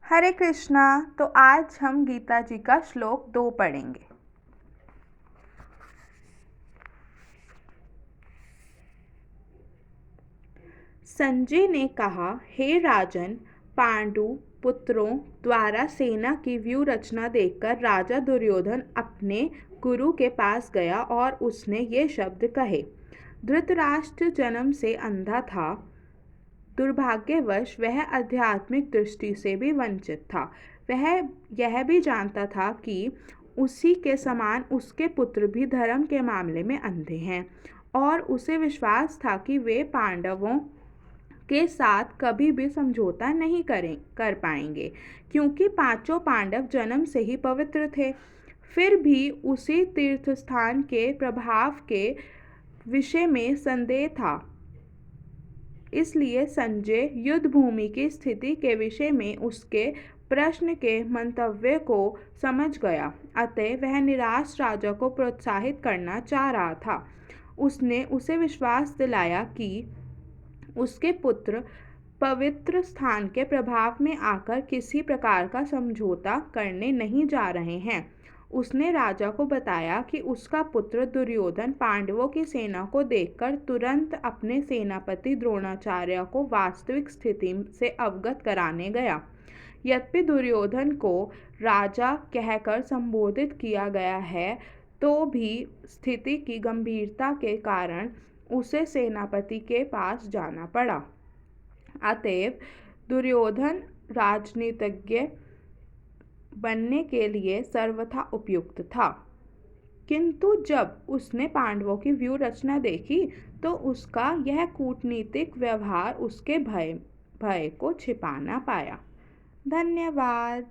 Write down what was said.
हरे कृष्णा। तो आज हम गीता जी का श्लोक 2 पढ़ेंगे। संजय ने कहा, हे राजन, पांडु पुत्रों द्वारा सेना की व्यूह रचना देखकर राजा दुर्योधन अपने गुरु के पास गया और उसने ये शब्द कहे। धृतराष्ट्र जन्म से अंधा था। दुर्भाग्यवश वह आध्यात्मिक दृष्टि से भी वंचित था। वह यह भी जानता था कि उसी के समान उसके पुत्र भी धर्म के मामले में अंधे हैं, और उसे विश्वास था कि वे पांडवों के साथ कभी भी समझौता नहीं कर पाएंगे, क्योंकि पांचों पांडव जन्म से ही पवित्र थे। फिर भी उसी तीर्थस्थान के प्रभाव के विषय में संदेह था। इसलिए संजय युद्ध भूमि की स्थिति के विषय में उसके प्रश्न के मंतव्य को समझ गया। अतः वह निराश राजा को प्रोत्साहित करना चाह रहा था। उसने उसे विश्वास दिलाया कि उसके पुत्र पवित्र स्थान के प्रभाव में आकर किसी प्रकार का समझौता करने नहीं जा रहे हैं। उसने राजा को बताया कि उसका पुत्र दुर्योधन पांडवों की सेना को देखकर तुरंत अपने सेनापति द्रोणाचार्य को वास्तविक स्थिति से अवगत कराने गया। यद्यपि दुर्योधन को राजा कहकर संबोधित किया गया है, तो भी स्थिति की गंभीरता के कारण उसे सेनापति के पास जाना पड़ा। अतएव दुर्योधन राजनीतिज्ञ बनने के लिए सर्वथा उपयुक्त था। किंतु जब उसने पांडवों की व्यूह रचना देखी तो उसका यह कूटनीतिक व्यवहार उसके भय को छिपा ना पाया। धन्यवाद।